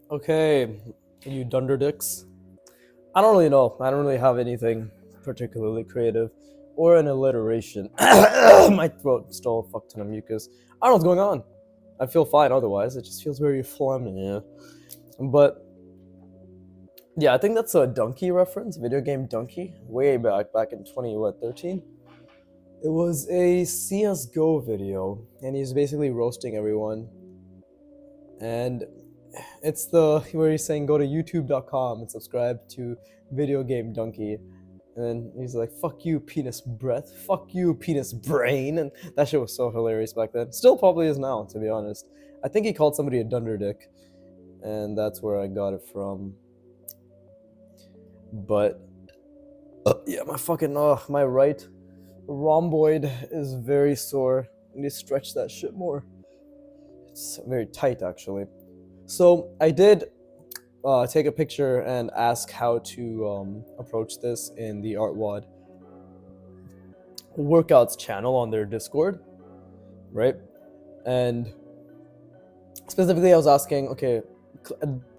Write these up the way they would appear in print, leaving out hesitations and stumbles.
Okay, you dunderdicks. I don't really know. I don't really have anything particularly creative or an alliteration. My throat still a fuck ton of mucus. I don't know what's going on. I feel fine otherwise. It just feels very phlegmy. But yeah, I think that's a Donkey reference, video game Donkey, way back in 2013. It was a CS:GO video, and he's basically roasting everyone. And it's the where he's saying go to youtube.com and subscribe to Video Game Donkey. And then he's like, fuck you, penis breath. Fuck you, penis brain. And that shit was so hilarious back then. Still probably is now, to be honest. I think he called somebody a dunderdick. And that's where I got it from. But, yeah, my right rhomboid is very sore. I need to stretch that shit more. It's very tight, actually. So, I did take a picture and ask how to approach this in the artwod workouts channel on their Discord, right? And specifically, I was asking, okay,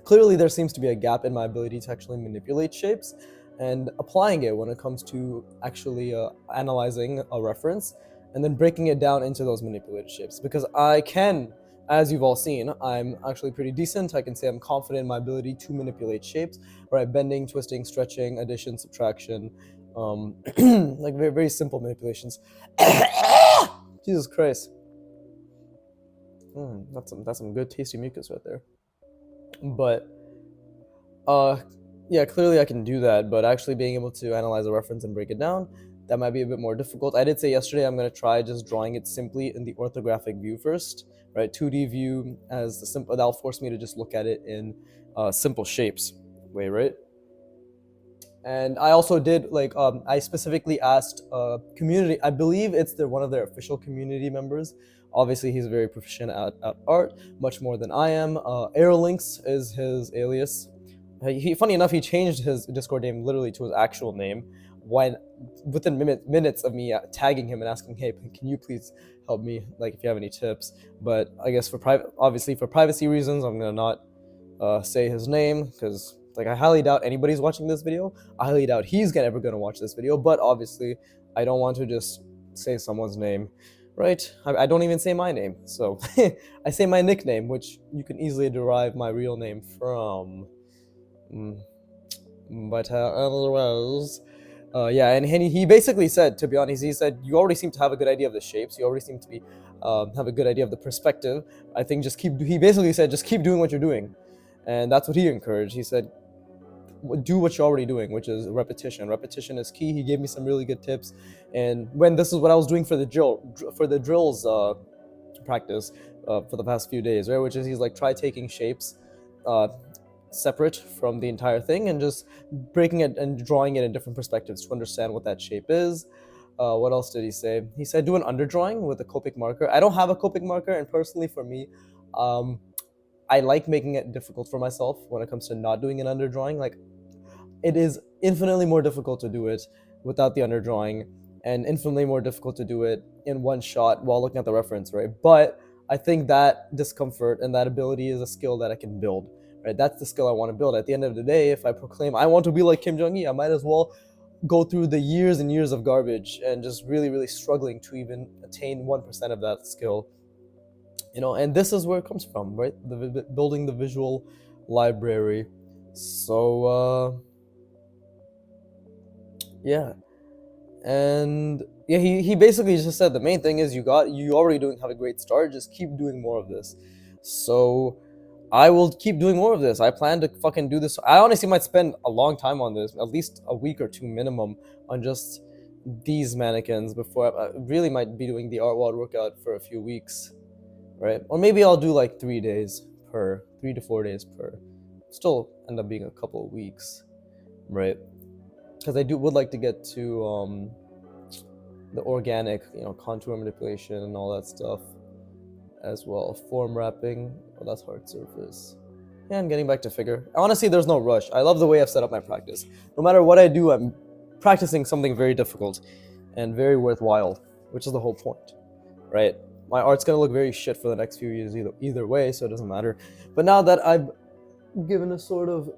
clearly there seems to be a gap in my ability to actually manipulate shapes and applying it when it comes to actually analyzing a reference and then breaking it down into those manipulated shapes. Because I can, as you've all seen, I'm actually pretty decent. I can say I'm confident in my ability to manipulate shapes, right? Bending, twisting, stretching, addition, subtraction, like very, very simple manipulations. Jesus Christ. That's some good tasty mucus right there. But yeah, clearly I can do that, but actually being able to analyze a reference and break it down, that might be a bit more difficult. I did say yesterday I'm going to try just drawing it simply in the orthographic view first, right? 2D view as the simple, that'll force me to just look at it in simple shapes way, right? And I also did I specifically asked community. I believe it's one of their official community members. Obviously, he's very proficient at art, much more than I am. Airlinks is his alias. Funny enough, he changed his Discord name literally to his actual name when within minutes of me tagging him and asking, "Hey, can you please help me? Like, if you have any tips." But I guess obviously for privacy reasons, I'm gonna not say his name because like I highly doubt anybody's watching this video. I highly doubt he's ever gonna watch this video. But obviously, I don't want to just say someone's name, right? I don't even say my name, so I say my nickname, which you can easily derive my real name from. But otherwise, yeah, and he basically said, to be honest, he said you already seem to have a good idea of the shapes. You already seem to be have a good idea of the perspective. I think He basically said just keep doing what you're doing, and that's what he encouraged. He said do what you're already doing, which is repetition. Repetition is key. He gave me some really good tips, and when this is what I was doing for the drills practice for the past few days, right? Which is he's like try taking shapes separate from the entire thing and just breaking it and drawing it in different perspectives to understand what that shape is. What else did he say? He said do an underdrawing with a Copic marker. I don't have a Copic marker, and personally for me, I like making it difficult for myself when it comes to not doing an underdrawing. Like, it is infinitely more difficult to do it without the underdrawing, and infinitely more difficult to do it in one shot while looking at the reference, right? But I think that discomfort and that ability is a skill that I can build, right? That's the skill I want to build. At the end of the day, if I proclaim I want to be like Kim Jong-il, I might as well go through the years and years of garbage and just really, really struggling to even attain 1% of that skill. And this is where it comes from, right? Building the visual library. So, yeah. And yeah, he basically just said the main thing is you already have a great start, just keep doing more of this. So I will keep doing more of this. I plan to fucking do this. I honestly might spend a long time on this, at least a week or two minimum, on just these mannequins before I really might be doing the artwod workout for a few weeks, right? Or maybe I'll do like 3 to 4 days per. Still end up being a couple of weeks, right? Because I would like to get to the organic, contour manipulation and all that stuff as well. Form wrapping, that's hard surface. Yeah, I'm getting back to figure. Honestly, there's no rush. I love the way I've set up my practice. No matter what I do, I'm practicing something very difficult and very worthwhile, which is the whole point, right? My art's gonna look very shit for the next few years either way, so it doesn't matter. But now that I've given a sort of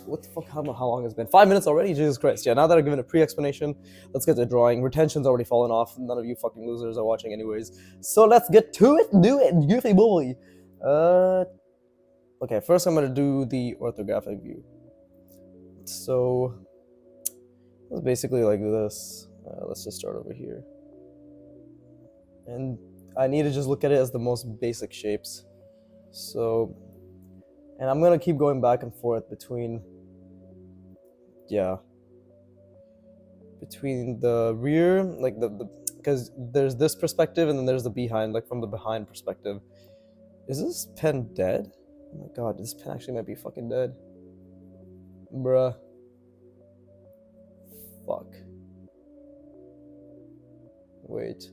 what the fuck, how long has it been? 5 minutes already? Jesus Christ. Yeah, now that I've given a pre-explanation, let's get to drawing. Retention's already fallen off. None of you fucking losers are watching anyways. So let's get to it. Do it, goofy boy. Okay, first I'm gonna do the orthographic view. So it's basically like this. Let's just start over here. And I need to just look at it as the most basic shapes. So, and I'm gonna keep going back and forth between, yeah, between the rear, like the because there's this perspective and then there's the behind, like from the behind perspective. Is this pen dead? Oh my god, this pen actually might be fucking dead. Bruh. Fuck. Wait.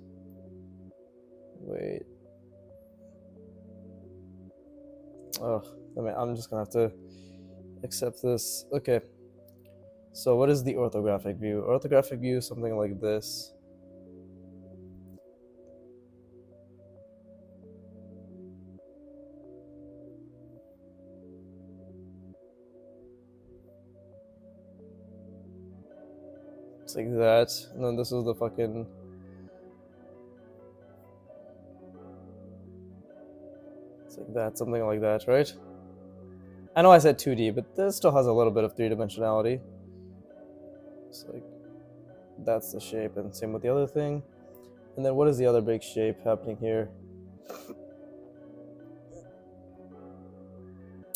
Ugh. I mean, I'm just gonna have to accept this. Okay. So what is the orthographic view? Orthographic view is something like this. It's like that. And then this is the fucking... It's like that, something like that, right? I know I said 2D, but this still has a little bit of three-dimensionality. It's like, that's the shape, and same with the other thing. And then what is the other big shape happening here?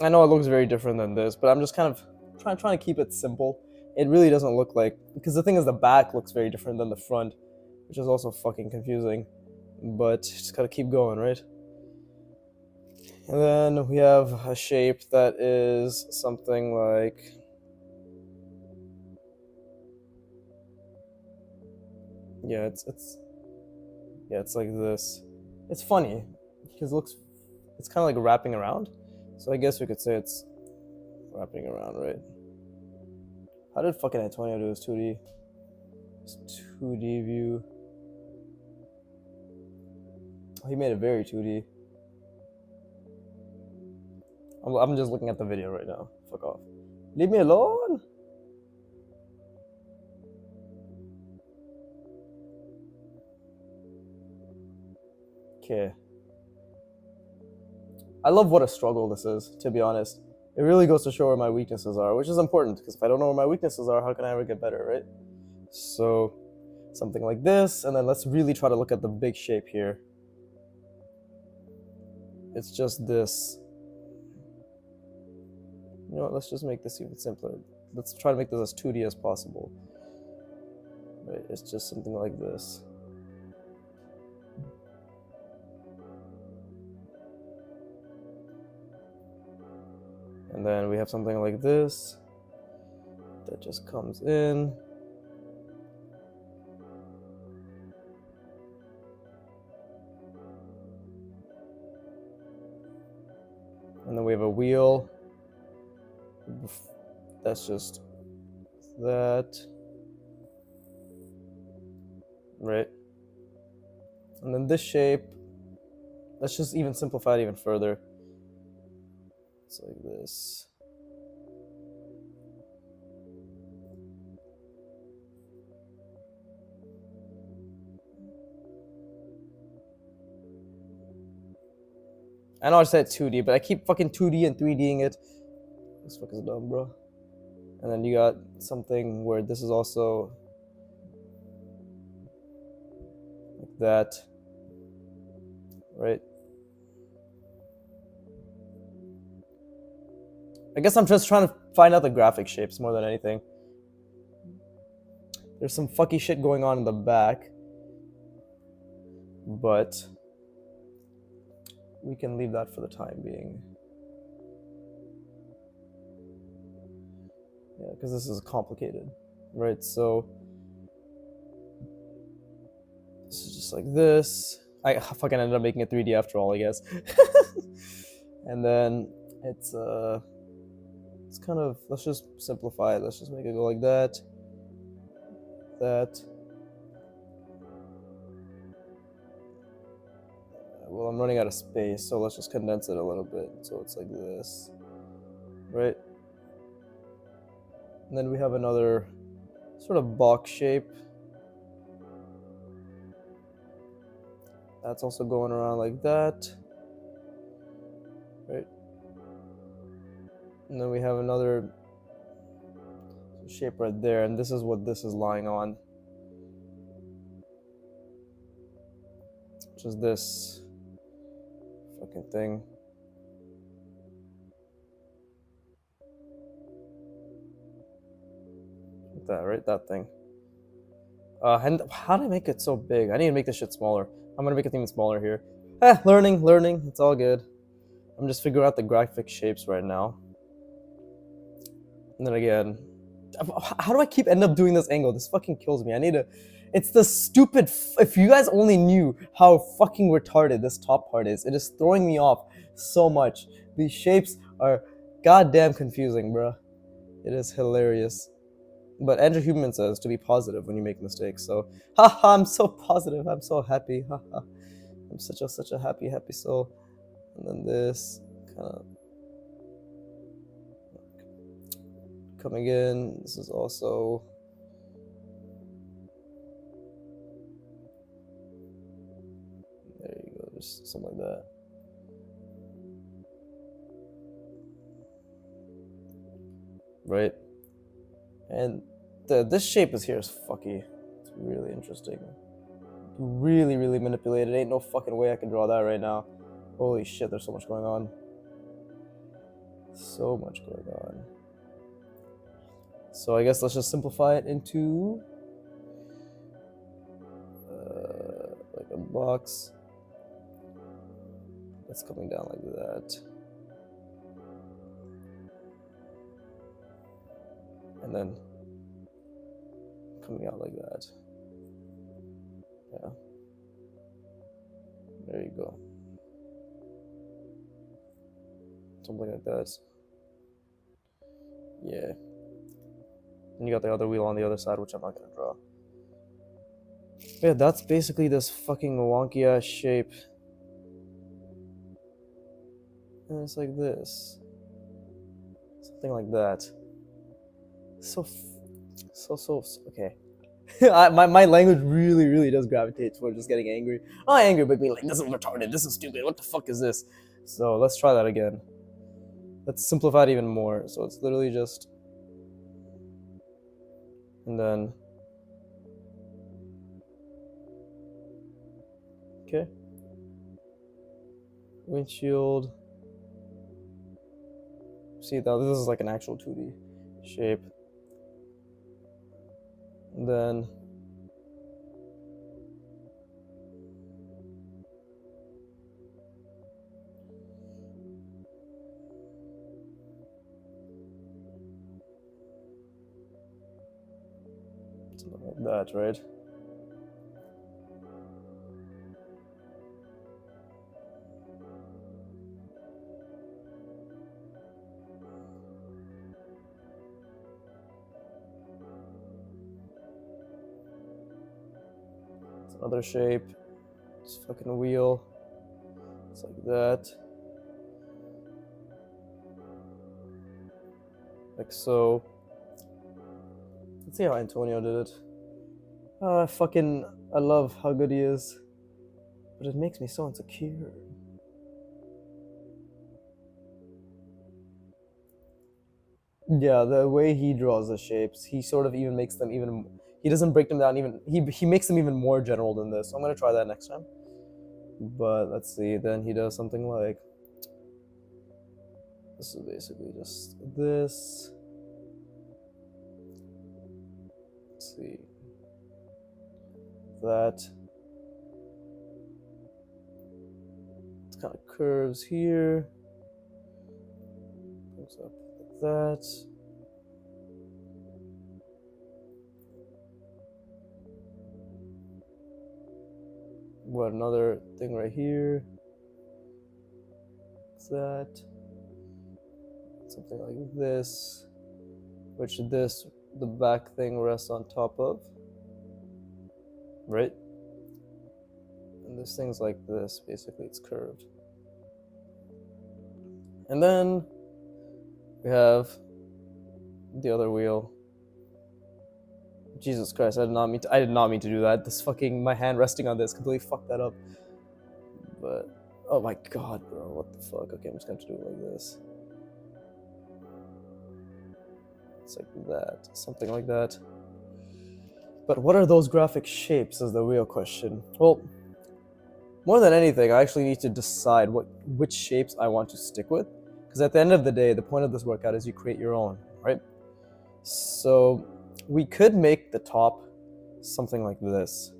I know it looks very different than this, but I'm just kind of trying to keep it simple. It really doesn't look like, because the thing is the back looks very different than the front, which is also fucking confusing. But just gotta keep going, right? And then we have a shape that is something like... Yeah, it's like this. It's funny because it's kind of like wrapping around. So I guess we could say it's wrapping around, right? How did fucking Antonio do his 2D? His 2D view. Oh, he made it very 2D. I'm just looking at the video right now. Fuck off. Leave me alone. Okay. I love what a struggle this is, to be honest. It really goes to show where my weaknesses are, which is important, because if I don't know where my weaknesses are, how can I ever get better, right? So, something like this, and then let's really try to look at the big shape here. It's just this. You know what, let's just make this even simpler. Let's try to make this as 2D as possible. Right, it's just something like this. And then we have something like this that just comes in. And then we have a wheel. That's just that. Right? And then this shape, let's just even simplify it even further. It's like this. I know I said 2D, but I keep fucking 2D and 3Ding it. This fuck is dumb, bro. And then you got something where this is also like that, right? I guess I'm just trying to find out the graphic shapes more than anything. There's some fucky shit going on in the back, but we can leave that for the time being. Yeah, because this is complicated, right? So this is just like this. I fucking ended up making it 3D after all, I guess. And then it's kind of, let's just simplify it. Let's just make it go like that. Well, I'm running out of space, so let's just condense it a little bit. So it's like this. right? And then we have another sort of box shape. That's also going around like that, right? And then we have another shape right there, and this is what this is lying on, which is this fucking thing. That, right? That thing. And how do I make it so big? I need to make this shit smaller. I'm gonna make it even smaller here. Learning. It's all good. I'm just figuring out the graphic shapes right now. And then again, how do I end up doing this angle? This fucking kills me. I need to. It's the stupid. If you guys only knew how fucking retarded this top part is, it is throwing me off so much. These shapes are goddamn confusing, bruh. It is hilarious. But Andrew Huberman says to be positive when you make mistakes. So, haha, I'm so positive. I'm so happy. Haha, I'm such a happy soul. And then this kind of coming in. This is also there. You go, just something like that. Right, and this shape is here is fucky. It's really interesting. Really manipulated. Ain't no fucking way I can draw that right now. Holy shit, there's so much going on. So much going on. So I guess let's just simplify it into like a box that's coming down like that. And then coming out like that. Yeah. There you go. Something like that. Yeah. And you got the other wheel on the other side, which I'm not gonna draw. Yeah, that's basically this fucking wonky ass shape. And it's like this. Something like that. So okay. my language really does gravitate toward just getting angry. Not angry, but being like, this is retarded, this is stupid, what the fuck is this? So let's try that again. Let's simplify it even more. So it's literally just, and then, okay. Windshield. See, now this is like an actual 2D shape. And then something like that, right? It's another shape. It's fucking wheel. It's like that. Like so. Let's see how Antonio did it. I love how good he is. But it makes me so insecure. Yeah, the way he draws the shapes, he sort of even makes them even. He doesn't break them down even. He makes them even more general than this. So I'm gonna try that next time. But let's see. Then he does something like this is basically just this. Let's see that. It's kind of curves here. Goes up like that. What another thing right here? That. Something like this, which the back thing rests on top of, right? And this thing's like this, basically it's curved. And then We have the other wheel. Jesus Christ, I did not mean to do that. This fucking, my hand resting on this completely fucked that up. But, oh my god, bro, what the fuck? Okay, I'm just gonna have to do it like this. It's like that, something like that. But what are those graphic shapes is the real question. Well, more than anything, I actually need to decide which shapes I want to stick with. Because at the end of the day, the point of this workout is you create your own, right? So we could make the top something like this.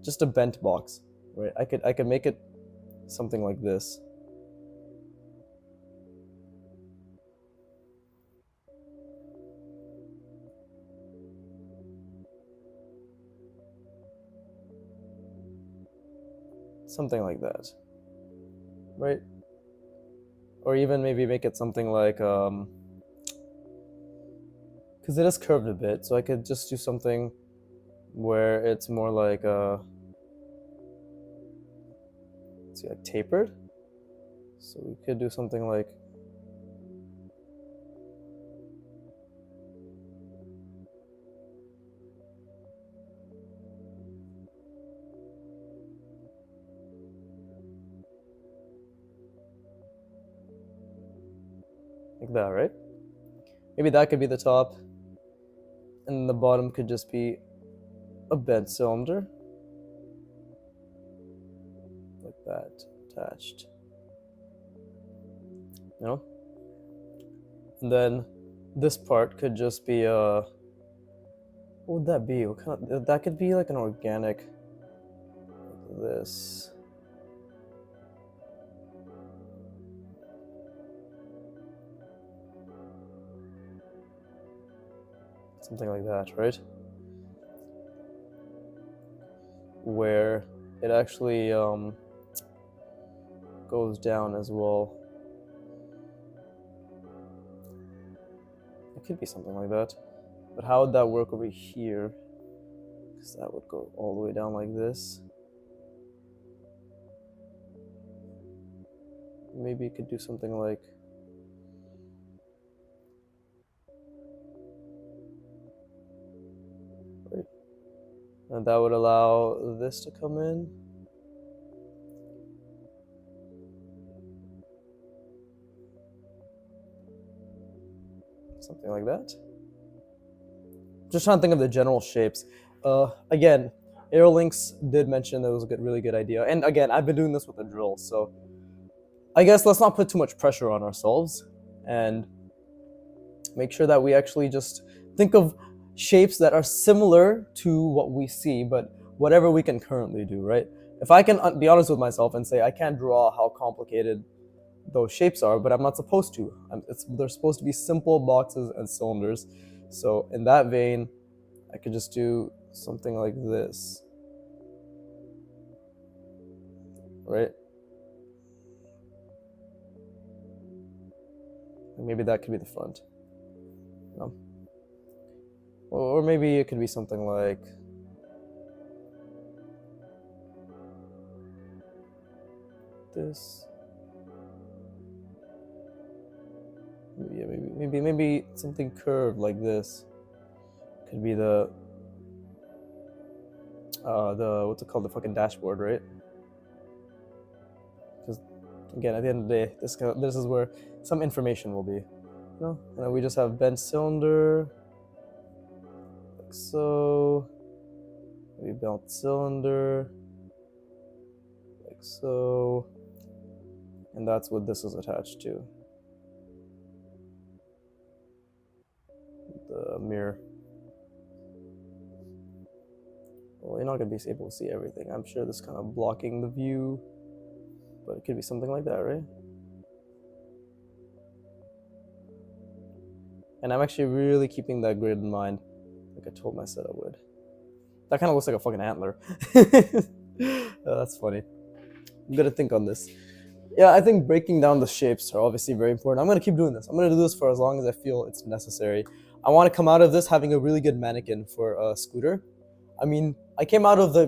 Just a bent box, right? I could make it something like this. Something like that, right? Or even maybe make it something like, because it is curved a bit, so I could just do something where it's more like, let's see, like tapered. So we could do something like, that, right? Maybe that could be the top, and the bottom could just be a bent cylinder, like that, attached. You know? And then this part could just be what would that be? What kind of, that could be like an organic, like this. Something like that, right? Where it actually goes down as well. It could be something like that. But how would that work over here? Because that would go all the way down like this. Maybe you could do something like, right? And that would allow this to come in. Something like that. Just trying to think of the general shapes. Again, Aerolinks did mention that it was a really good idea. And again, I've been doing this with a drill, so I guess let's not put too much pressure on ourselves and make sure that we actually just think of shapes that are similar to what we see, but whatever we can currently do, right? If I can be honest with myself and say I can't draw how complicated those shapes are, but I'm not supposed to. They're supposed to be simple boxes and cylinders. So in that vein, I could just do something like this, right? And maybe that could be the front. No? Or maybe it could be something like this. Yeah, maybe something curved like this. Could be the what's it called, the fucking dashboard, right? Because again, at the end of the day, this is where some information will be, you know. And then we just have bent cylinder, like so. Maybe bent cylinder, like so, and that's what this is attached to. The mirror. Well, you're not going to be able to see everything. I'm sure this is kind of blocking the view, but it could be something like that, right? And I'm actually really keeping that grid in mind, like I told myself I would. That kind of looks like a fucking antler. Oh, that's funny. I'm going to think on this. Yeah, I think breaking down the shapes are obviously very important. I'm going to keep doing this. I'm going to do this for as long as I feel it's necessary. I want to come out of this having a really good mannequin for a scooter. I mean, I came out of the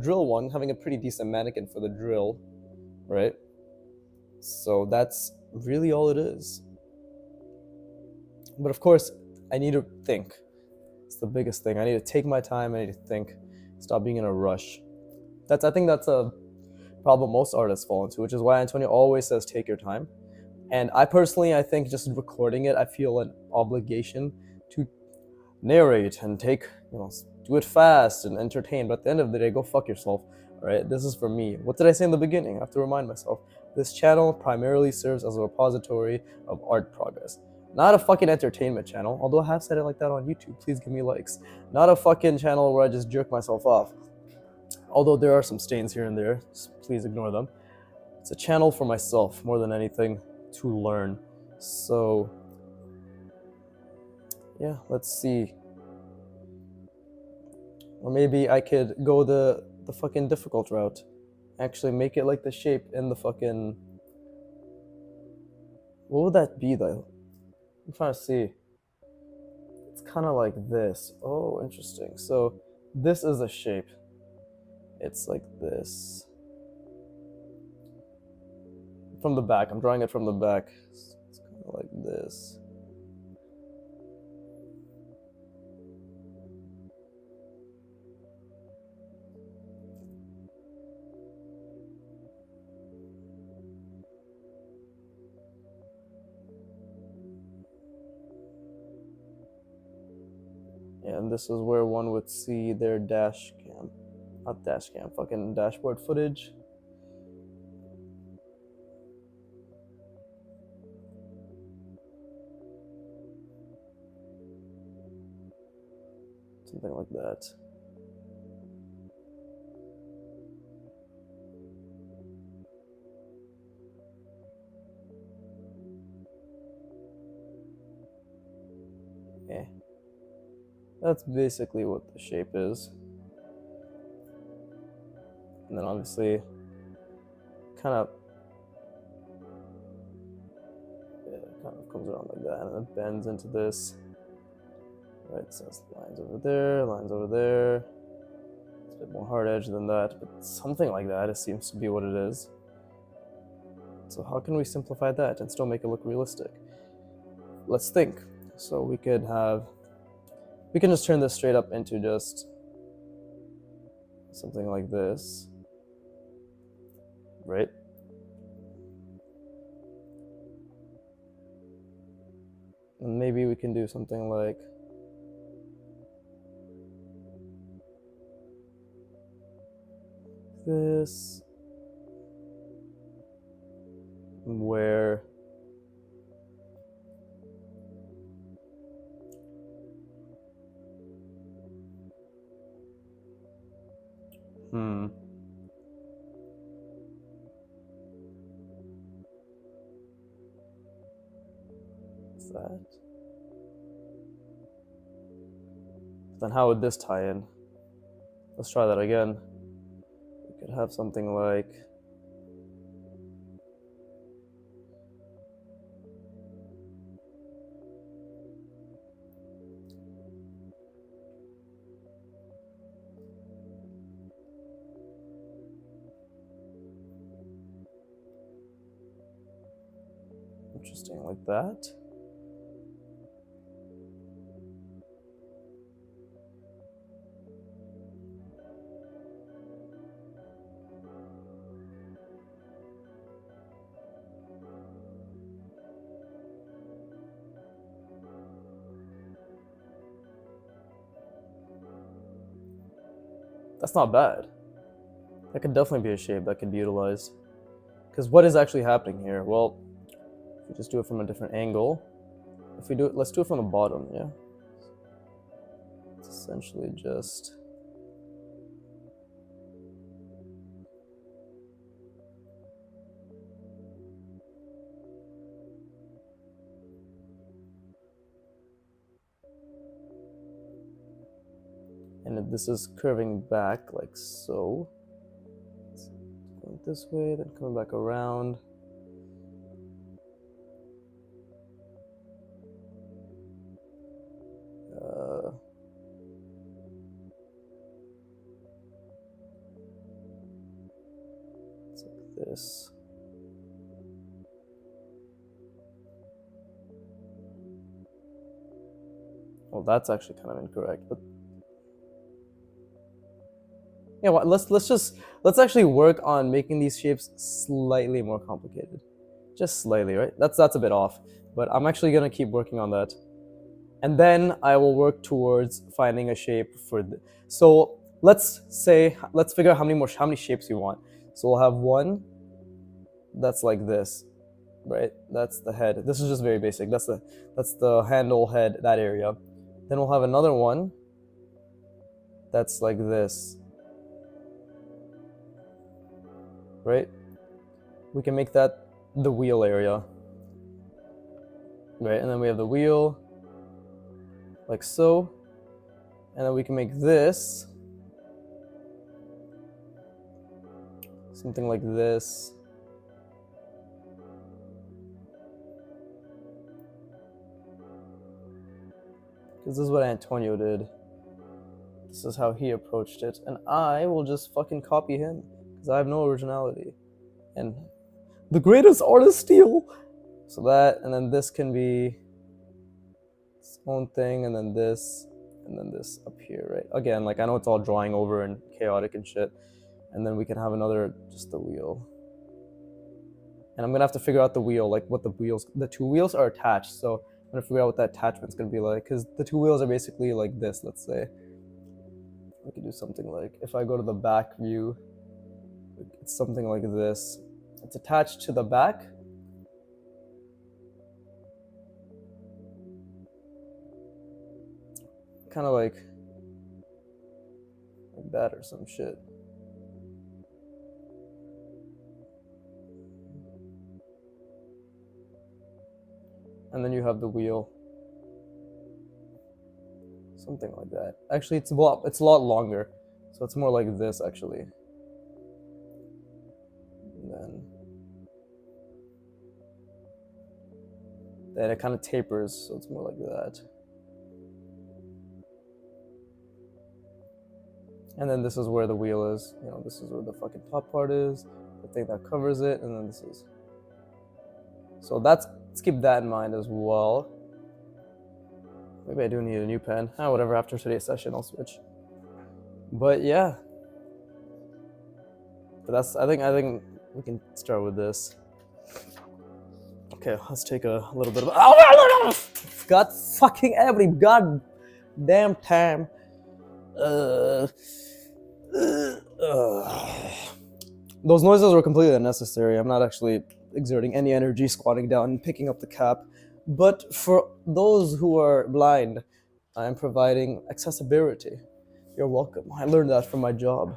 drill one, having a pretty decent mannequin for the drill, right? So that's really all it is. But of course, I need to think. It's the biggest thing. I need to take my time. I need to think. Stop being in a rush. I think that's a problem most artists fall into, which is why Antonio always says take your time. And I personally, I think just recording it, I feel an obligation to narrate and take, do it fast and entertain. But at the end of the day, go fuck yourself. All right, this is for me. What did I say in the beginning? I have to remind myself. This channel primarily serves as a repository of art progress. Not a fucking entertainment channel, although I have said it like that on YouTube. Please give me likes. Not a fucking channel where I just jerk myself off. Although there are some stains here and there, please ignore them. It's a channel for myself more than anything, to learn. So yeah, let's see. Or maybe I could go the fucking difficult route. Actually make it like the shape in the fucking... What would that be though? I'm trying to see. It's kind of like this. Oh, interesting. So this is a shape. It's like this. From the back. I'm drawing it from the back. It's kind of like this. Yeah, and this is where one would see their dash cam. Not dash cam, fucking dashboard footage. Something like that. Yeah. That's basically what the shape is. And then obviously, kind of comes around like that, and it bends into this. Right, so it's lines over there, lines over there. It's a bit more hard edge than that, but something like that, it seems to be what it is. So how can we simplify that and still make it look realistic? Let's think. So we can just turn this straight up into just something like this, right? And maybe we can do something like this, where what's that? Then how would this tie in? Let's try that again. We could have something like interesting, like that. That's not bad. That could definitely be a shape that could be utilized. Because what is actually happening here? Well, if we just do it from a different angle, let's do it from the bottom, yeah? It's essentially just... And this is curving back like so. It's going this way, then coming back around. It's like this. Well, that's actually kind of incorrect, but yeah, well, let's actually work on making these shapes slightly more complicated, just slightly, right? That's a bit off, but I'm actually gonna keep working on that, and then I will work towards finding a shape for the. So let's figure out how many shapes you want. So we'll have one that's like this, right? That's the head. This is just very basic. That's the handle head, that area. Then we'll have another one that's like this, right? We can make that the wheel area, right? And then we have the wheel, like so. And then we can make this something like this. Because this is what Antonio did. This is how he approached it. And I will just fucking copy him. Because I have no originality. And the greatest artist steal! So that, and then this can be its own thing, and then this up here, right? Again, like I know it's all drawing over and chaotic and shit. And then we can have another, just the wheel. And I'm gonna have to figure out the wheel, like what the two wheels are attached. So I'm gonna figure out what that attachment's gonna be like, because the two wheels are basically like this, let's say. We could do something like, if I go to the back view, it's something like this. It's attached to the back. Kind of like that or some shit. And then you have the wheel. Something like that. Actually, it's a lot longer. So it's more like this, actually. And then it kind of tapers, so it's more like that. And then this is where the wheel is. You know, this is where the fucking top part is, the thing that covers it, and then this is. So let's keep that in mind as well. Maybe I do need a new pen. Whatever, after today's session, I'll switch. But yeah. But I think we can start with this. Okay, let's take a little bit of. Oh, God fucking every goddamn time. Those noises were completely unnecessary. I'm not actually exerting any energy squatting down and picking up the cap. But for those who are blind, I'm providing accessibility. You're welcome. I learned that from my job.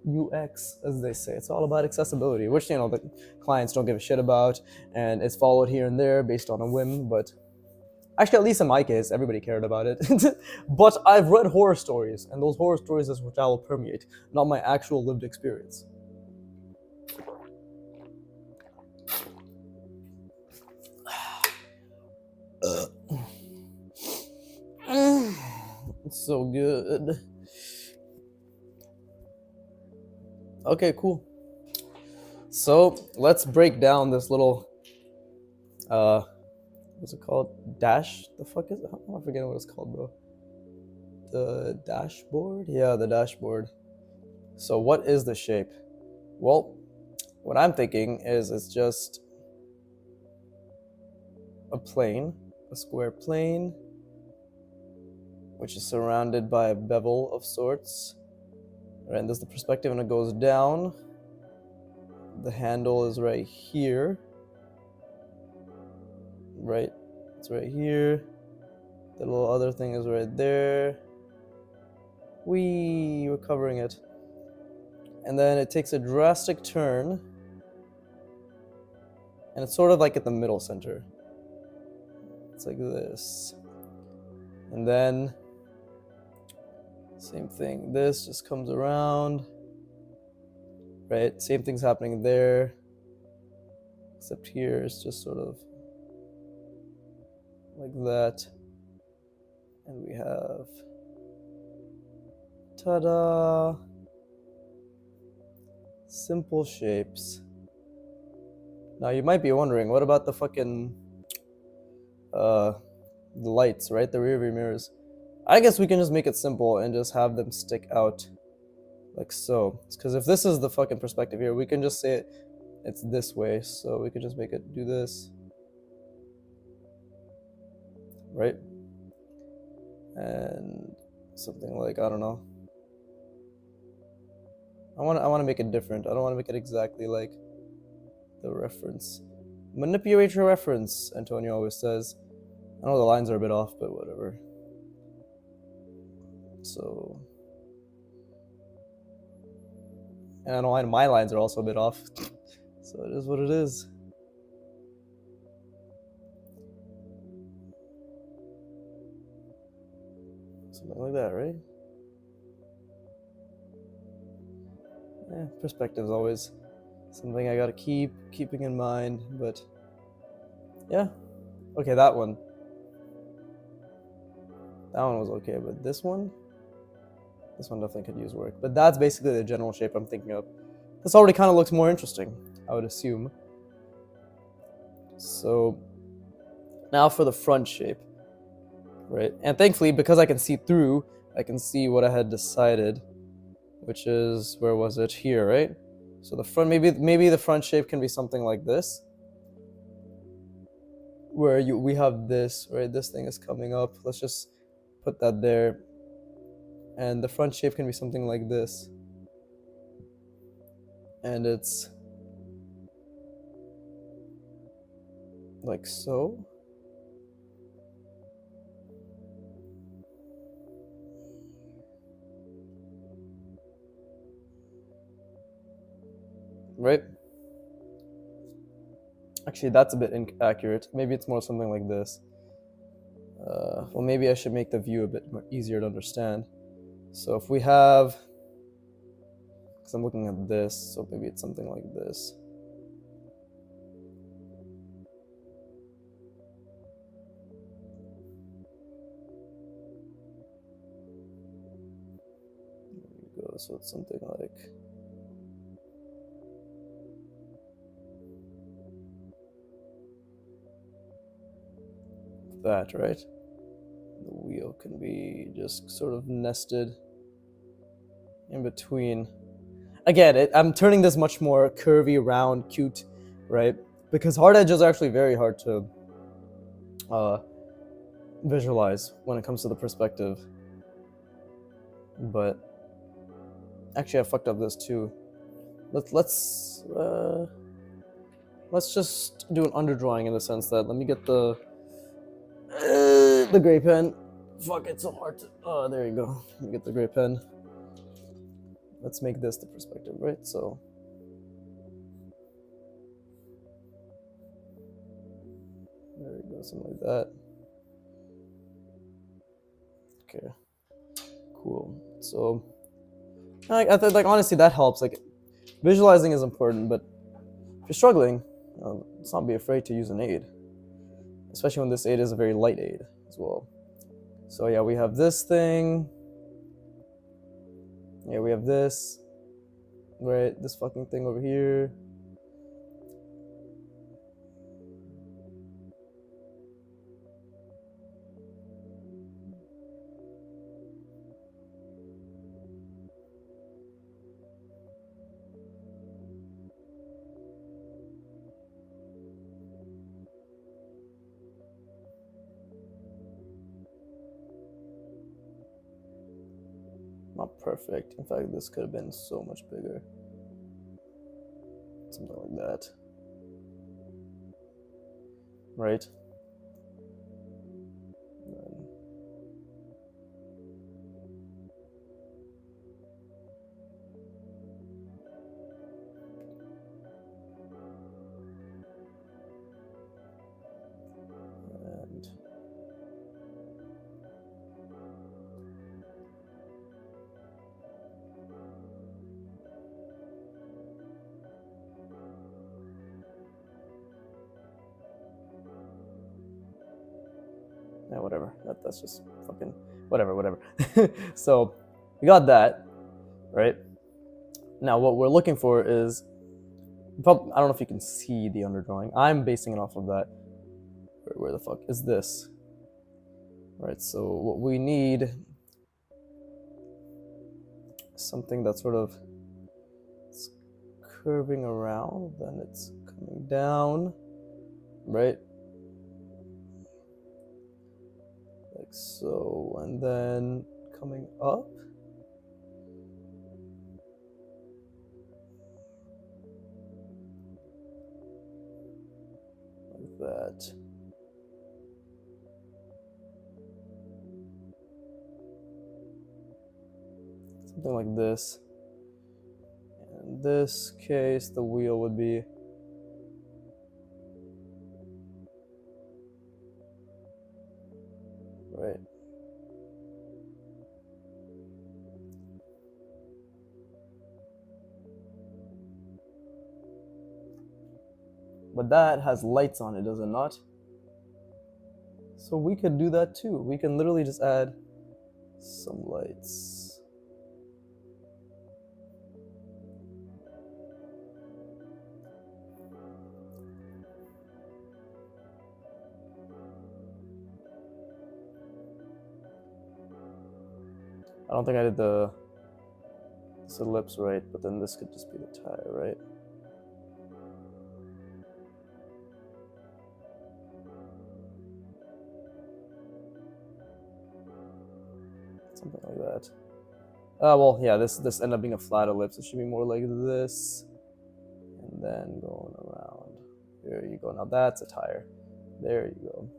UX, as they say. It's all about accessibility, which, you know, the clients don't give a shit about, and it's followed here and there based on a whim, but actually, at least in my case, everybody cared about it. But I've read horror stories, and those horror stories is which I will permeate, not my actual lived experience. It's so good. Okay, cool. So let's break down this little what's it called? Dash? The fuck is it? I'm forgetting what it's called, bro. The dashboard? Yeah, the dashboard. So what is the shape? Well, what I'm thinking is it's just a plane, a square plane, which is surrounded by a bevel of sorts. Right, and there's the perspective and it goes down. The handle is right here. Right, it's right here. The little other thing is right there. We're covering it. And then it takes a drastic turn. And it's sort of like at the middle center. It's like this. And then, same thing. This just comes around. Right, same thing's happening there. Except here it's just sort of like that. And we have, ta-da, simple shapes. Now you might be wondering, what about the fucking the lights, right? The rear view mirrors. I guess we can just make it simple and just have them stick out like so. Because if this is the fucking perspective here, we can just say it's this way. So we could just make it do this, right? And something like, I don't know. I want to make it different. I don't want to make it exactly like the reference. Manipulate your reference, Antonio always says. I know the lines are a bit off, but whatever. So, and I know my lines are also a bit off. So it is what it is. Something like that, right? Yeah, perspective is always something I gotta keeping in mind, but yeah. Okay, that one was okay, but this one definitely could use work. But that's basically the general shape I'm thinking of. This already kind of looks more interesting, I would assume. So now for the front shape, right? And thankfully, because I can see through, I can see what I had decided, which is, where was it? Here, right? So the front, maybe the front shape can be something like this, where we have this, right? This thing is coming up. Let's just put that there. And the front shape can be something like this. And it's like so. Right? Actually, that's a bit inaccurate. Maybe it's more something like this. Well, maybe I should make the view a bit more easier to understand. So if we have, because I'm looking at this, so maybe it's something like this. There we go. So it's something like that, right? The wheel can be just sort of nested in between. Again, I'm turning this much more curvy, round, cute, right? Because hard edges are actually very hard to visualize when it comes to the perspective. But actually, I fucked up this too. Let's just do an underdrawing in the sense that, let me get the gray pen. Fuck, it's so hard to, oh, there you go. Let me get the gray pen. Let's make this the perspective, right? So there we go, something like that. Okay, cool. So I think, like, honestly, that helps. Like, visualizing is important, but if you're struggling, let's not be afraid to use an aid, especially when this aid is a very light aid as well. So yeah, we have this thing. Yeah, we have this, right? This fucking thing over here. Not perfect. In fact, this could have been so much bigger. Something like that. Right? And yeah, whatever. That's just fucking whatever. So we got that, right? Now what we're looking for is, I don't know if you can see the underdrawing. I'm basing it off of that. Where the fuck is this? Right, so what we need is something that's sort of curving around, then it's coming down, right? Like so, and then coming up. Like that. Something like this. In this case, the wheel would be right. But that has lights on it, does it not? So we could do that too. We can literally just add some lights. I don't think I did this ellipse right, but then this could just be the tire, right? Something like that. Well, yeah, this ended up being a flat ellipse. It should be more like this, and then going around. There you go. Now that's a tire. There you go.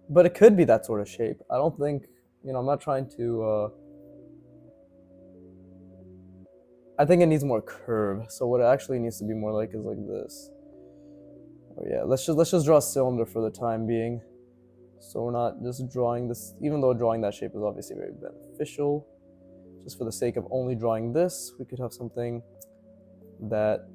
But it could be that sort of shape. I don't think, I'm not trying to. I think it needs more curve. So what it actually needs to be more like is like this. Oh yeah, let's just draw a cylinder for the time being. So we're not just drawing this, even though drawing that shape is obviously very beneficial. Just for the sake of only drawing this, we could have something that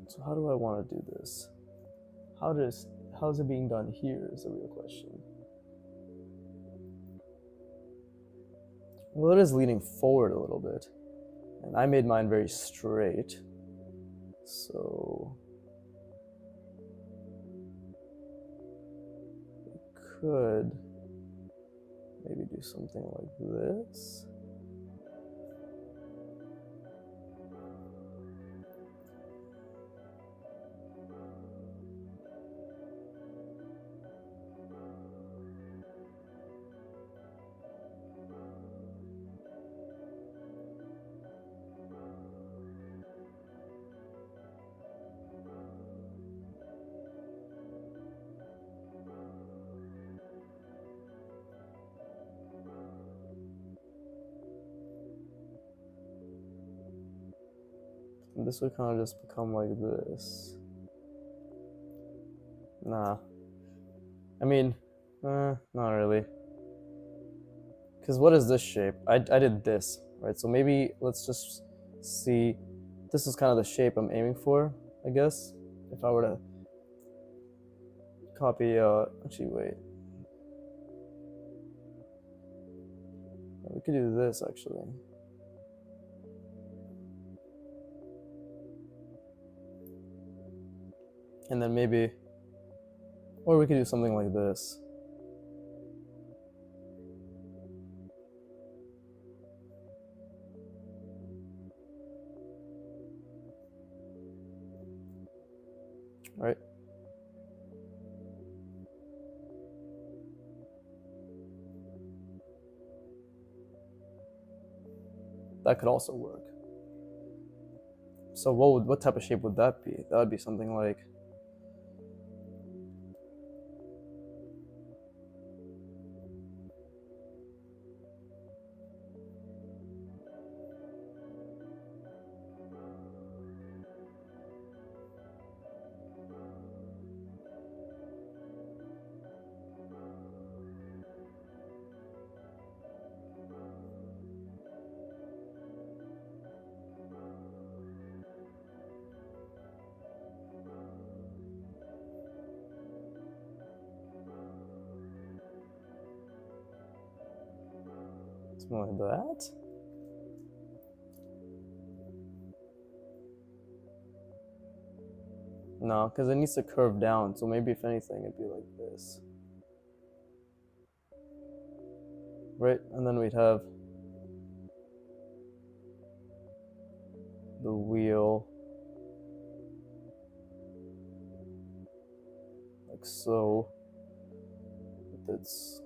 so how do I want to do this? How's it being done here is the real question. Well, it is leaning forward a little bit, and I made mine very straight. So we could maybe do something like this. And this would kind of just become like this. Nah. I mean, not really. Because what is this shape? I did this, right? So maybe let's just see. This is kind of the shape I'm aiming for, I guess. If I were to copy, actually, wait. We could do this, actually. And then maybe, or we could do something like this. Right? That could also work. So what type of shape would that be? That would be something like, Something like that. No, because it needs to curve down. So maybe if anything, it'd be like this. Right? And then we'd have the wheel like so. With its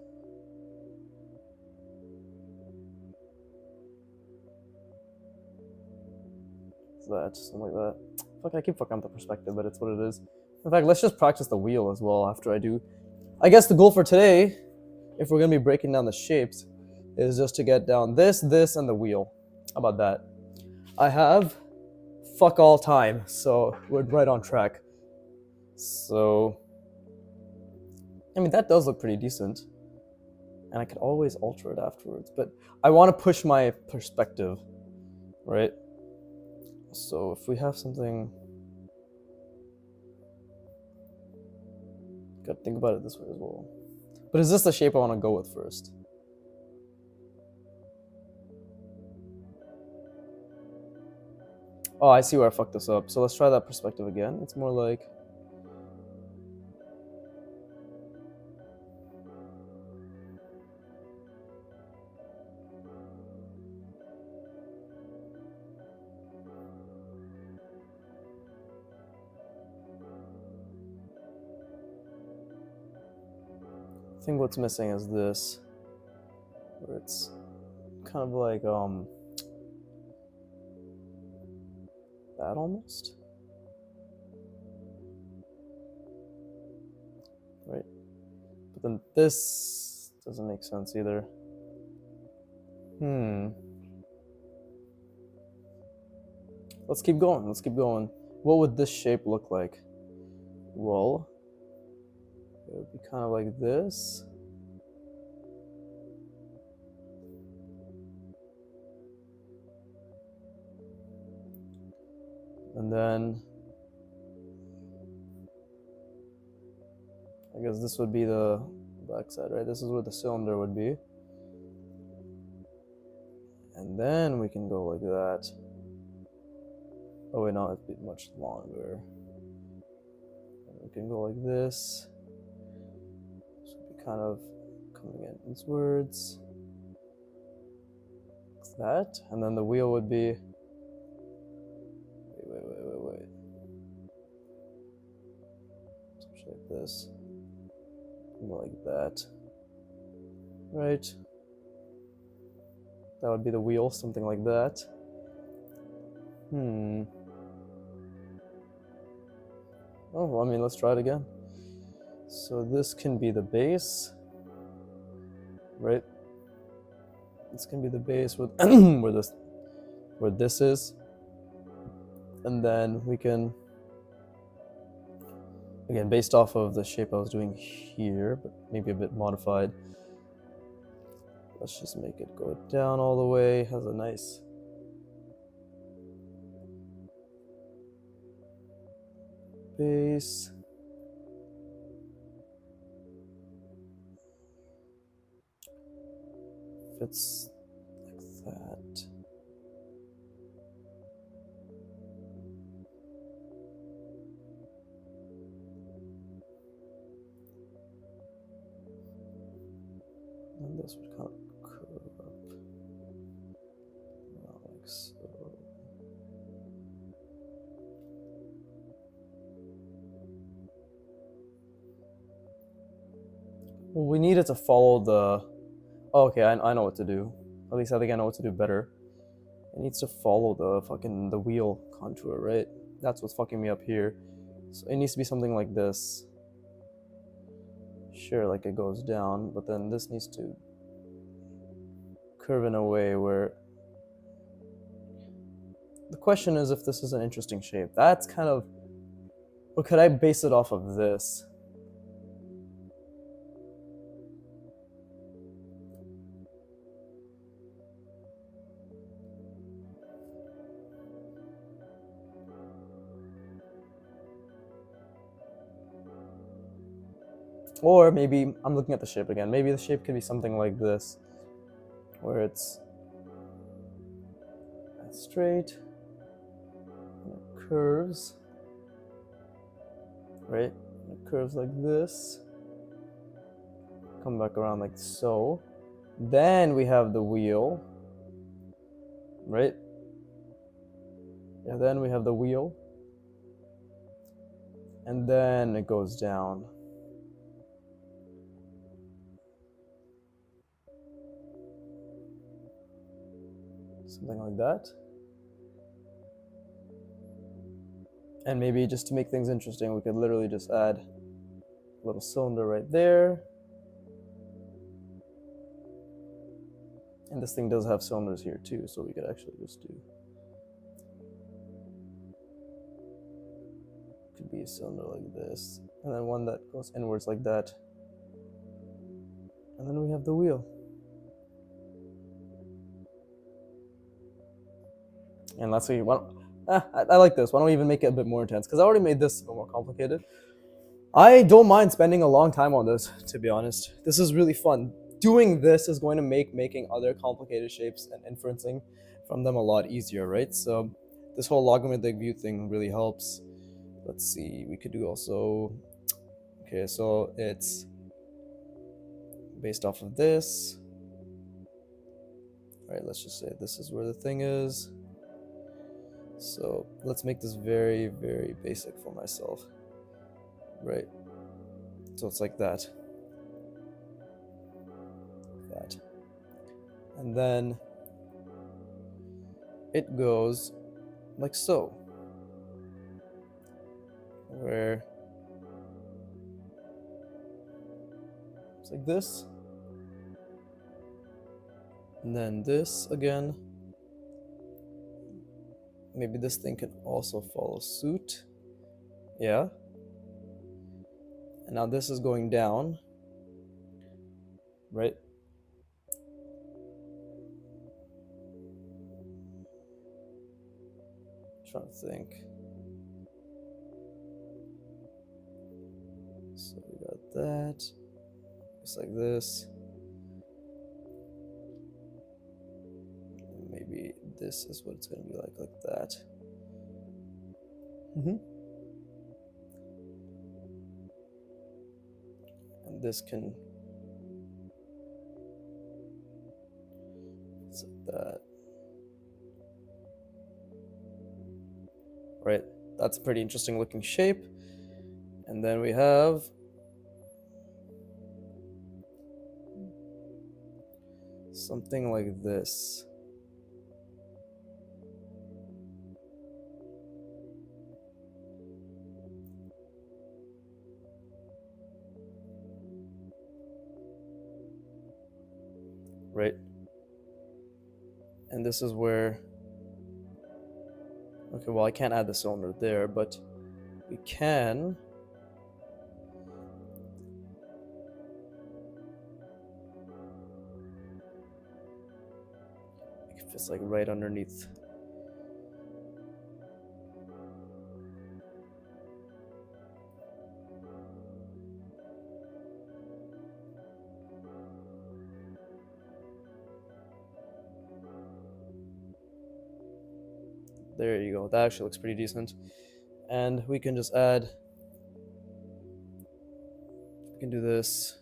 that, something like that. Fuck, I keep fucking up the perspective, but it's what it is. In fact, let's just practice the wheel as well after I do. I guess the goal for today, if we're gonna be breaking down the shapes, is just to get down this, and the wheel. How about that? I have fuck all time, so we're right on track. So, I mean, that does look pretty decent. And I could always alter it afterwards, but I want to push my perspective, right? So if we have something, gotta think about it this way as well. But is this the shape I want to go with first? Oh, I see where I fucked this up. So let's try that perspective again. It's more like, I think what's missing is this, where it's kind of like that almost, right? But then this doesn't make sense either. Let's keep going. Let's keep going. What would this shape look like? Well, it would be kind of like this. And then I guess this would be the back side, right? This is where the cylinder would be. And then we can go like that. Oh wait, no, it'd be much longer. And we can go like this. This would be kind of coming in eastwards. Like that. And then the wheel would be, wait. Something like this. More like that. Right. That would be the wheel, something like that. Oh, well, I mean, let's try it again. So this can be the base, right? This can be the base with where this is, and then we can, again, based off of the shape I was doing here, but maybe a bit modified. Let's just make it go down all the way. Has a nice base. Fits like that. And this would kind of curve up. Like so. Well, we need it to follow the... Oh, okay, I know what to do. At least I think I know what to do better. It needs to follow the wheel contour, right? That's what's fucking me up here. So it needs to be something like this. Sure, like it goes down, but then this needs to curve in a way where... The question is if this is an interesting shape. That's kind of... Or could I base it off of this? Or maybe, I'm looking at the shape again, maybe the shape could be something like this. where it's straight, and it curves, right? And it curves like this, come back around like so. Then we have the wheel, right? And then we have the wheel, and then it goes down. Something like that. And maybe just to make things interesting, we could literally just add a little cylinder right there. And this thing does have cylinders here too, so we could actually just do, could be a cylinder like this, and then one that goes inwards like that. And then we have the wheel. And let's see, I like this. Why don't we even make it a bit more intense? Because I already made this a bit more complicated. I don't mind spending a long time on this, to be honest. This is really fun. Doing this is going to make making other complicated shapes and inferencing from them a lot easier, right? So this whole logarithmic view thing really helps. Let's see, we could do also, okay, so it's based off of this. All right, let's just say this is where the thing is. So let's make this very, very basic for myself, right? So it's like that. And then it goes like so, where it's like this, and then this again. Maybe this thing can also follow suit. Yeah. And now this is going down, right? Trying to think. So we got that, just like this. And maybe this is what it's going to be like that. And this can, it's like that. Right, that's a pretty interesting looking shape. And then we have something like this. Right? And this is where, okay, well, I can't add the cylinder there, but we can if it's like right underneath. There you go. That actually looks pretty decent. And we can just add, we can do this.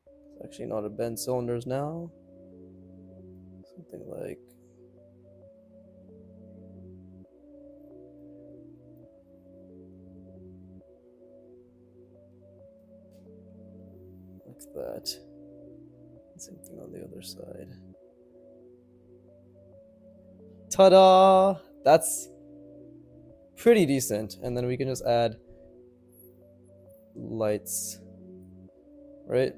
It's actually not a bend cylinders now. Something like, that. Same thing on the other side. Ta-da! That's pretty decent. And then we can just add lights, right?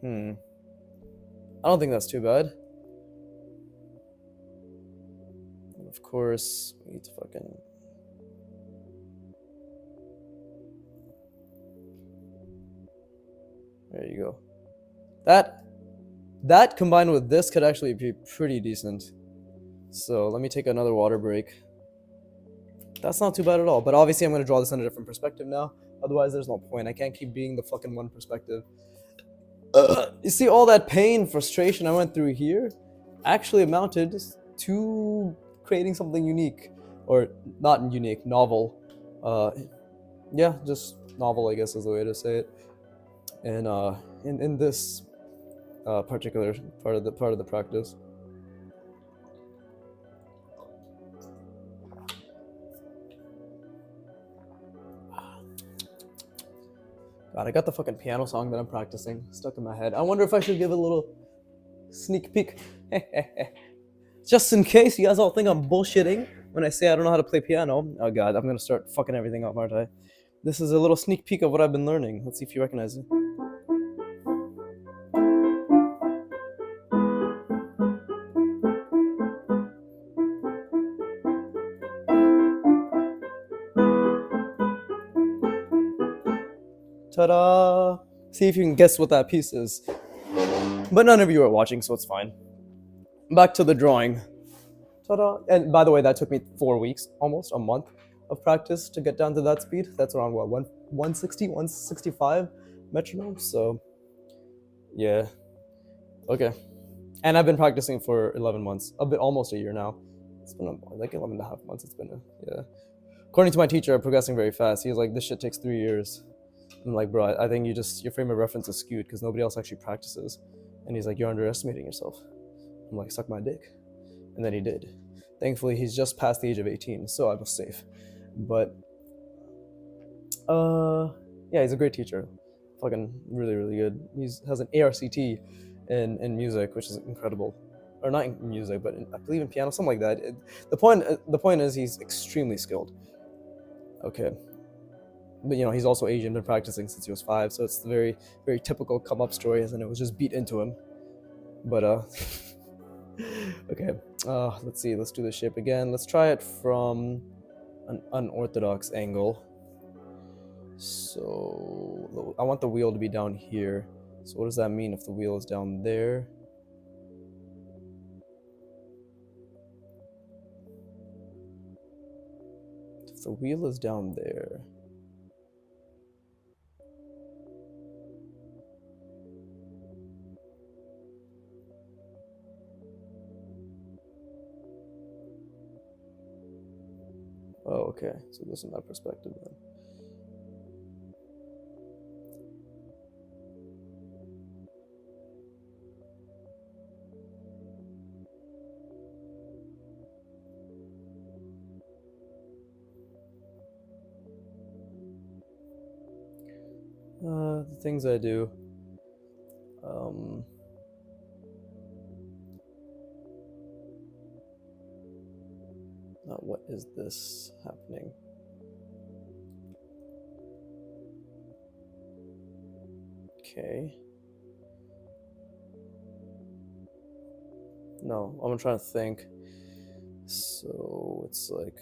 I don't think that's too bad. And of course, we need to fucking... There you go. That combined with this could actually be pretty decent. So let me take another water break. That's not too bad at all, but obviously I'm going to draw this in a different perspective now. Otherwise, there's no point. I can't keep being the fucking one perspective. You see, all that pain, frustration I went through here actually amounted to creating something unique, or not unique, novel. Yeah, just novel, I guess is the way to say it. And in this particular part of the practice. God, I got the fucking piano song that I'm practicing stuck in my head. I wonder if I should give a little sneak peek. Just in case you guys all think I'm bullshitting when I say I don't know how to play piano. Oh god, I'm gonna start fucking everything up, aren't I? This is a little sneak peek of what I've been learning. Let's see if you recognize it. Ta-da! See if you can guess what that piece is. But none of you are watching, so it's fine. Back to the drawing. Ta-da! And by the way, that took me 4 weeks, almost a month of practice to get down to that speed. That's around what, 160, 165 metronome. So, yeah. Okay. And I've been practicing for 11 months, a bit, almost a year now. It's been like 11 and a half months. It's been yeah. According to my teacher, I'm progressing very fast. He's like, this shit takes 3 years. I'm like, bro, I think your frame of reference is skewed because nobody else actually practices. And he's like, you're underestimating yourself. I'm like, suck my dick. And then he did. Thankfully, he's just past the age of 18, so I was safe. But, yeah, he's a great teacher. Fucking really, really good. He has an ARCT in music, which is incredible. Or not in music, but I believe in piano, something like that. The point is he's extremely skilled. Okay. But he's also Asian, been practicing since he was 5, so it's the very, very typical come up story, and it was just beat into him. But okay. Let's see. Let's do the shape again. Let's try it from an unorthodox angle. So I want the wheel to be down here. So what does that mean if the wheel is down there? If the wheel is down there. Oh, okay. So this is my perspective then. The things I do. What is this happening? Okay. No, I'm trying to think. So it's like.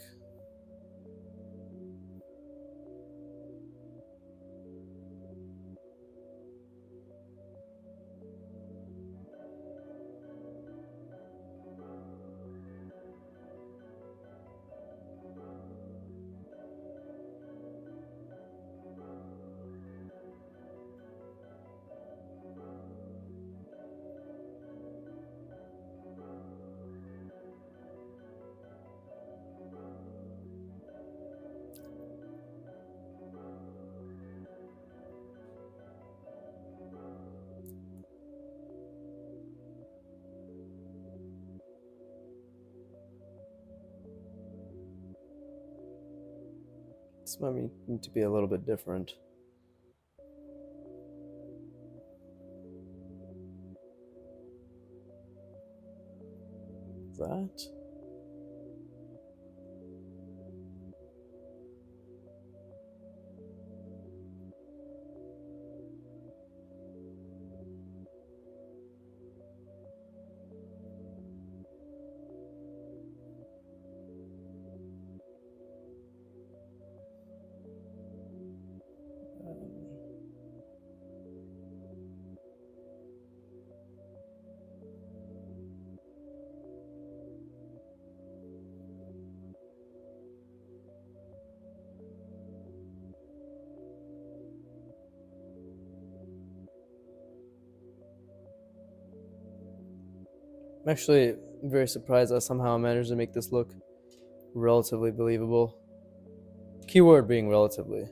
This might need to be a little bit different. That? I'm actually very surprised that somehow I managed to make this look relatively believable. Keyword being relatively.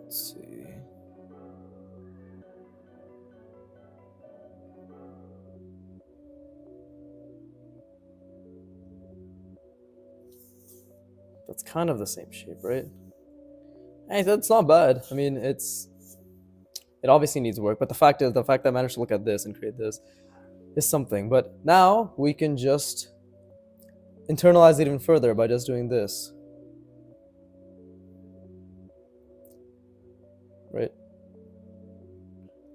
Let's see. That's kind of the same shape, right? Hey, that's not bad. I mean, it obviously needs work, but the fact that I managed to look at this and create this is something. But now we can just internalize it even further by just doing this, right?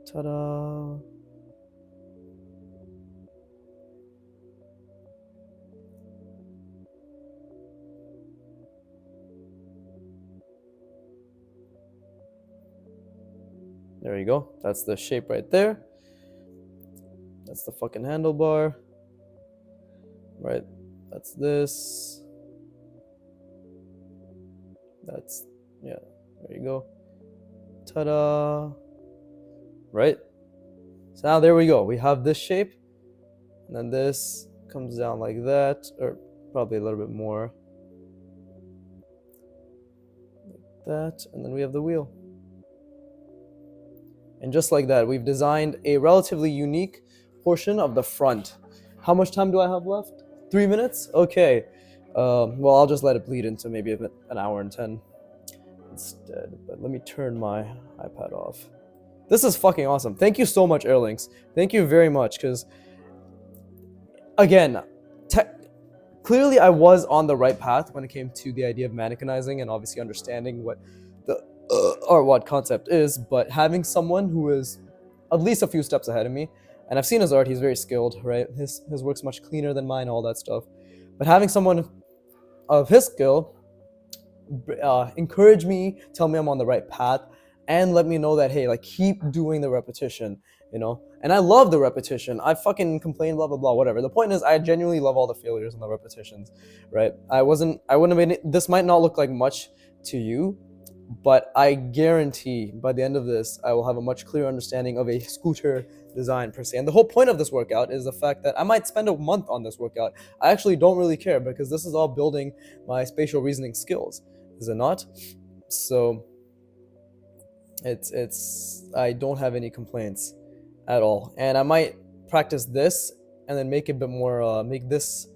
Ta-da! There you go. That's the shape right there. That's the fucking handlebar. Right. That's this. That's, yeah. There you go. Ta-da! Right. So now there we go. We have this shape, and then this comes down like that, or probably a little bit more. Like that, and then we have the wheel. And just like that, we've designed a relatively unique portion of the front. How much time do I have left? 3 minutes? Okay. Well, I'll just let it bleed into maybe an hour and 10 instead. But let me turn my iPad off. This is fucking awesome. Thank you so much, Airlinks. Thank you very much, because, again, clearly I was on the right path when it came to the idea of mannequinizing and obviously understanding what the artwod concept is, but having someone who is at least a few steps ahead of me, and I've seen his art, he's very skilled, right? His work's much cleaner than mine, all that stuff. But having someone of his skill encourage me, tell me I'm on the right path, and let me know that, hey, like, keep doing the repetition, you know? And I love the repetition. I fucking complain, blah, blah, blah, whatever. The point is, I genuinely love all the failures and the repetitions, right? I wouldn't have been, this might not look like much to you, but I guarantee by the end of this, I will have a much clearer understanding of a scooter design per se. And the whole point of this workout is the fact that I might spend a month on this workout. I actually don't really care, because this is all building my spatial reasoning skills, is it not? So it's I don't have any complaints at all. And I might practice this and then make it a bit more, make this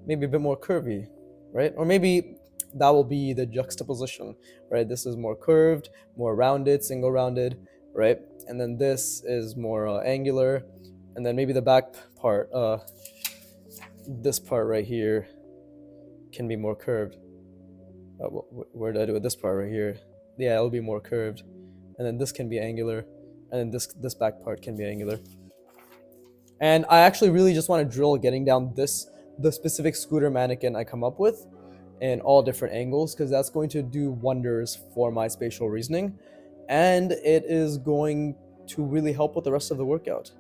maybe a bit more curvy, right? Or maybe that will be the juxtaposition, right? This is more curved, more rounded, single rounded, right? And then this is more angular, and then maybe the back part, this part right here, can be more curved. Where did I do it? This part right here. Yeah, it'll be more curved, and then this can be angular, and then this back part can be angular. And I actually really just want to drill getting down the specific scooter mannequin I come up with in all different angles, because that's going to do wonders for my spatial reasoning, and it is going to really help with the rest of the workout.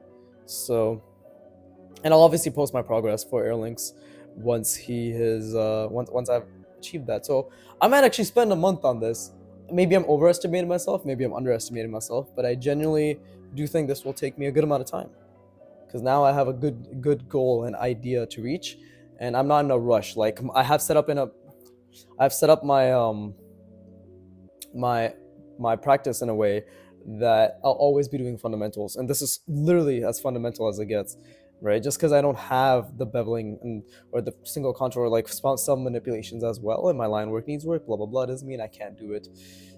So, and I'll obviously post my progress for Airlinks once he has once I've achieved that. So I might actually spend a month on this. Maybe I'm overestimating myself, maybe I'm underestimating myself, but I genuinely do think this will take me a good amount of time, because now I have a good goal and idea to reach, and I'm not in a rush. Like, I've set up my practice in a way that I'll always be doing fundamentals, and this is literally as fundamental as it gets, right? Just because I don't have the beveling or the single contour, like some manipulations as well, and my line work needs work, blah blah blah, doesn't mean I can't do it.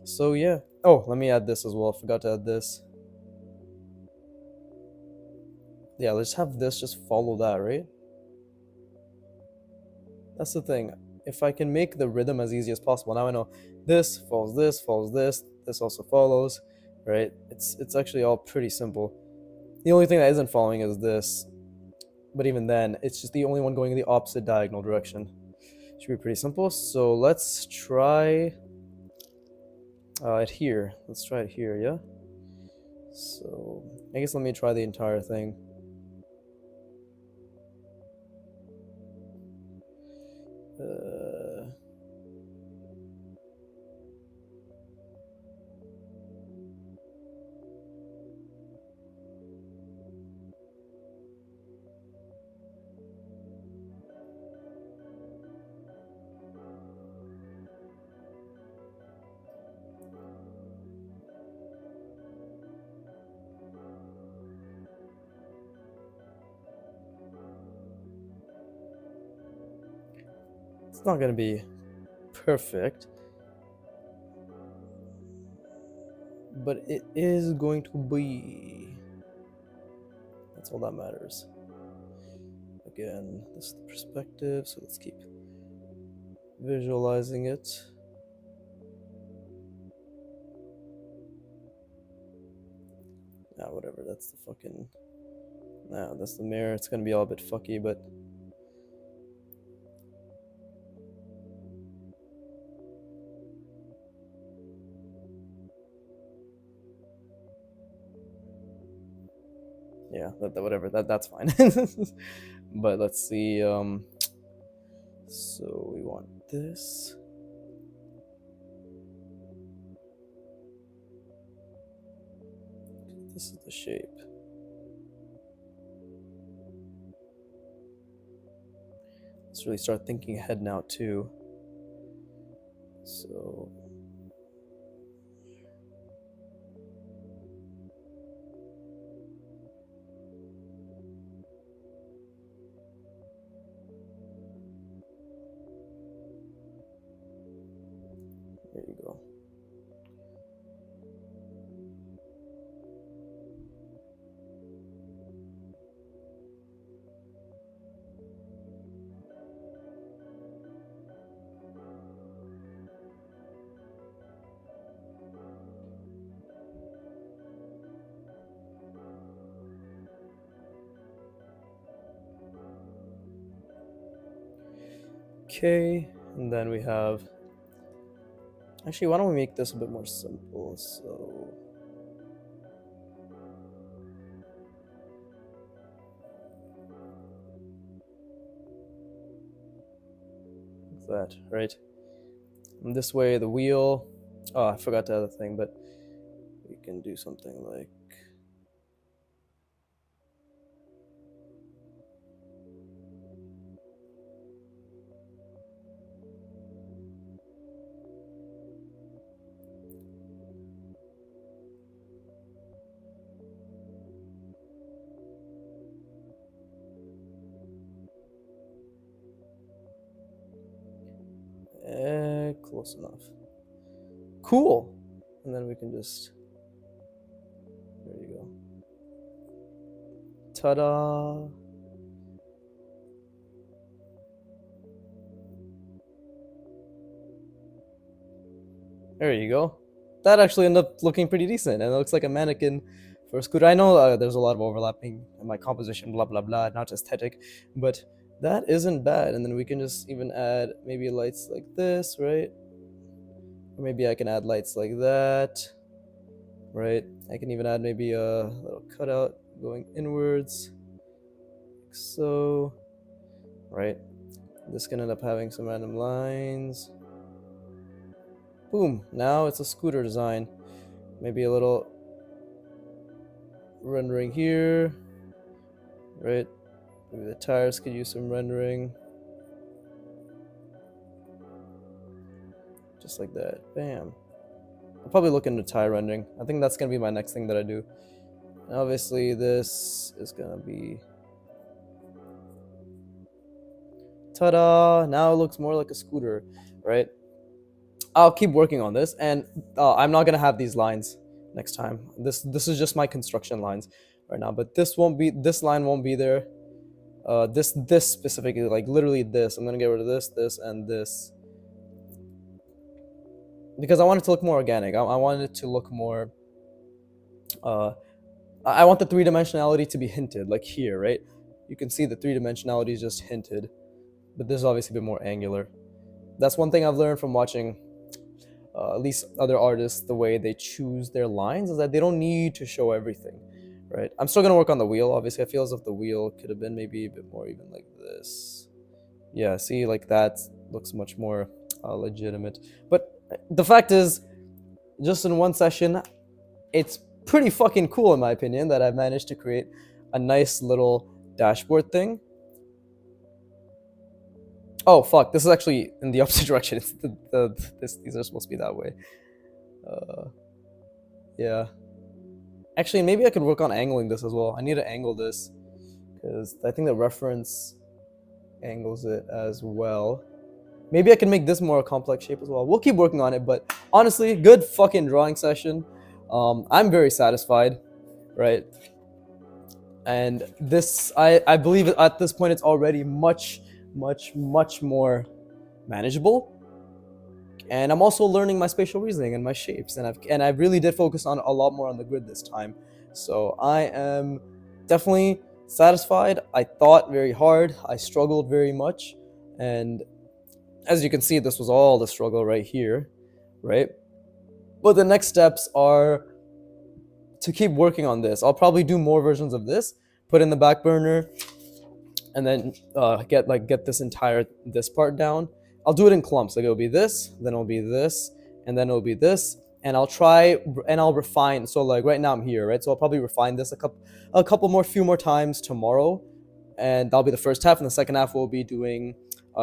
So yeah. Oh, let me add this as well. Forgot to add this. Yeah, let's have this just follow that, right? That's the thing. If I can make the rhythm as easy as possible, now I know this follows this, this also follows, right? It's actually all pretty simple. The only thing that isn't following is this. but even then, it's just the only one going in the opposite diagonal direction. Should be pretty simple. So let's try it here. Let's try it here, yeah? So I guess let me try the entire thing. Uh, it's not gonna be perfect, but it is going to be. That's all that matters. Again, this is the perspective, so let's keep visualizing it. Whatever, that's the fucking. That's the mirror. It's gonna be all a bit fucky, but. Yeah, whatever, that's fine. But let's see, so we want this. This is the shape. Let's really start thinking ahead now too. So there you go. Okay, and then we have. Actually, why don't we make this a bit more simple? So. Like that, right? And this way, the wheel. Oh, I forgot the other thing, but we can do something like. Close enough. Cool. And then we can just. There you go. Ta-da! There you go. That actually ended up looking pretty decent, and it looks like a mannequin for a scooter. I know there's a lot of overlapping in my composition, blah blah blah, not aesthetic, but that isn't bad. And then we can just even add maybe lights like this, right? Or maybe I can add lights like that, right? I can even add maybe a little cutout going inwards, like so, right? This can end up having some random lines. Boom, now it's a scooter design. Maybe a little rendering here, right? Maybe the tires could use some rendering. Just like that, bam. I'll probably look into tire rendering. I think that's gonna be my next thing that I do. And obviously this is gonna be, ta-da, now it looks more like a scooter, right? I'll keep working on this, and I'm not gonna have these lines next time. This is just my construction lines right now, but this line won't be there. This specifically, like literally this, I'm gonna get rid of this, and this, because I want it to look more organic. I want it to look more. I want the three-dimensionality to be hinted, like here, right? you can see the three dimensionality is just hinted, but this is obviously a bit more angular. That's one thing I've learned from watching at least other artists, the way they choose their lines is that they don't need to show everything, right? I'm still gonna work on the wheel. Obviously, I feel as if the wheel could have been maybe a bit more even like this. Yeah, see, like that looks much more legitimate. But the fact is, just in one session, it's pretty fucking cool in my opinion that I've managed to create a nice little dashboard thing. Oh fuck! This is actually in the opposite direction. It's these are supposed to be that way. Yeah. Actually, maybe I could work on angling this as well. I need to angle this because I think the reference angles it as well. Maybe I can make this more a complex shape as well. We'll keep working on it, but honestly, good fucking drawing session. I'm very satisfied, right? And this, I believe at this point it's already much more manageable. And I'm also learning my spatial reasoning and my shapes, and I really did focus on a lot more on the grid this time. So I am definitely satisfied. I thought very hard. I struggled very much, and as you can see, this was all the struggle right here, right? But the next steps are to keep working on this. I'll probably do more versions of this, put in the back burner, and then get this part down. I'll do it in clumps. Like it'll be this, then it'll be this, and then it'll be this, and I'll try and I'll refine. So like right now I'm here, right? So I'll probably refine this a few more times tomorrow, and that'll be the first half, and the second half will be doing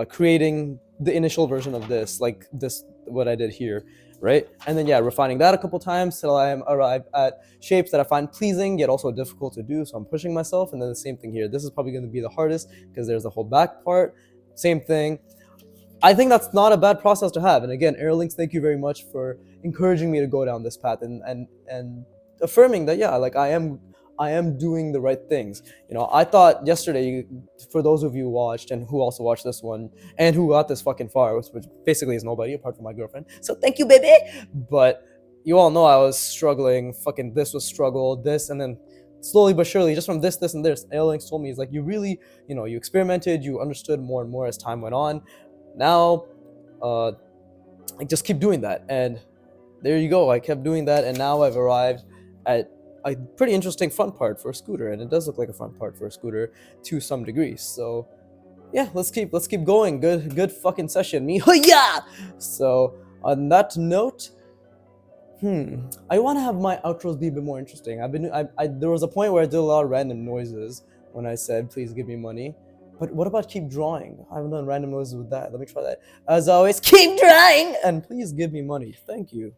creating the initial version of this, like this, what I did here, right? And then yeah, refining that a couple times till I am arrived at shapes that I find pleasing yet also difficult to do. So I'm pushing myself, and then the same thing here. This is probably going to be the hardest because there's the whole back part. Same thing. I think that's not a bad process to have. And again, Airlinks, thank you very much for encouraging me to go down this path and affirming that yeah, like I am doing the right things. You know, I thought yesterday, for those of you who watched and who also watched this one and who got this fucking far, which basically is nobody apart from my girlfriend. So thank you, baby. But you all know I was struggling. Fucking this was struggle, this, and then slowly but surely, just from this, and this, Airlinks told me, he's like, you really, you know, you experimented, you understood more and more as time went on. Now, I just keep doing that, and there you go. I kept doing that, and now I've arrived at a pretty interesting front part for a scooter, and it does look like a front part for a scooter to some degree. So, yeah, let's keep going. Good fucking session, me. Yeah. So on that note, I want to have my outros be a bit more interesting. There was a point where I did a lot of random noises when I said please give me money. But what about keep drawing? I haven't done random noises with that. Let me try that. As always, keep drawing and please give me money. Thank you.